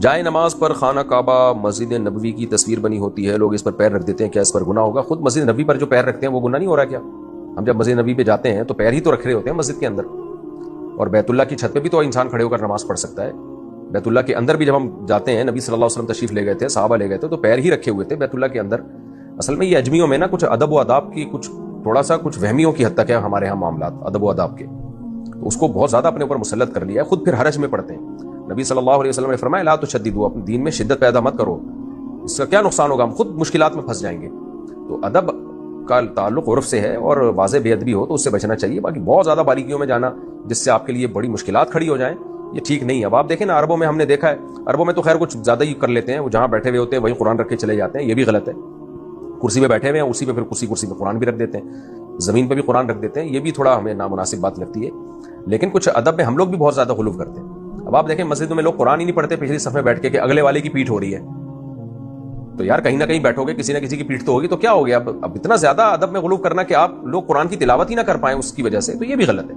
جائے نماز پر خانہ کعبہ مسجد نبوی کی تصویر بنی ہوتی ہے، لوگ اس پر پیر رکھ دیتے ہیں، کیا اس پر گناہ ہوگا؟ خود مسجد نبوی پر جو پیر رکھتے ہیں وہ گناہ نہیں ہو رہا کیا؟ ہم جب مسجد نبوی پہ جاتے ہیں تو پیر ہی تو رکھ رہے ہوتے ہیں مسجد کے اندر، اور بیت اللہ کی چھت پہ بھی تو انسان کھڑے ہو کر نماز پڑھ سکتا ہے۔ بیت اللہ کے اندر بھی جب ہم جاتے ہیں، نبی صلی اللہ علیہ وسلم تشریف لے گئے تھے، صحابہ لے گئے تھے، تو پیر ہی رکھے ہوئے تھے بیت اللہ کے اندر۔ اصل میں یہ اجمیوں میں نا کچھ ادب و آداب کی تھوڑا سا وہمیوں کی حد تک ہے ہمارے ہاں معاملات ادب و آداب کے، تو اس کو بہت زیادہ اپنے اوپر مسلط کر لیا ہے، خود پھر حرج میں پڑتے ہیں۔ نبی صلی اللہ علیہ وسلم نے فرمایا لا تشددوا، اپنے دین میں شدت پیدا مت کرو، اس کا کیا نقصان ہوگا، ہم خود مشکلات میں پھنس جائیں گے۔ تو ادب کا تعلق عرف سے ہے، اور واضح بے ادبی ہو تو اس سے بچنا چاہیے۔ باقی بہت زیادہ باریکیوں میں جانا جس سے آپ کے لیے بڑی مشکلات کھڑی ہو جائیں، یہ ٹھیک نہیں ہے۔ اب آپ دیکھیں نا، عربوں میں ہم نے دیکھا ہے، عربوں میں تو خیر کچھ زیادہ ہی کر لیتے ہیں، وہ جہاں بیٹھے ہوئے ہوتے ہیں وہیں قرآن رکھ کے چلے جاتے ہیں، یہ بھی غلط ہے۔ کرسی پہ بیٹھے ہوئے ہیں، اسی پہ پھر کرسی پہ قرآن بھی رکھ دیتے ہیں، زمین پہ بھی قرآن رکھ دیتے ہیں، یہ بھی تھوڑا ہمیں نامناسب بات لگتی ہے۔ لیکن کچھ ادب میں ہم لوگ بھی بہت زیادہ غلو کرتے ہیں۔ اب آپ دیکھیں مسجدوں میں لوگ قرآن ہی نہیں پڑھتے پچھلی صف میں بیٹھ کے کہ اگلے والے کی پیٹھ ہو رہی ہے، تو یار کہیں نہ کہیں بیٹھو گے، کسی نہ کسی کی پیٹھ تو ہوگی، تو کیا ہو گیا؟ اب اتنا زیادہ ادب میں غلو کرنا کہ آپ لوگ قرآن کی تلاوت ہی نہ کر پائیں اس کی وجہ سے، تو یہ بھی غلط ہے۔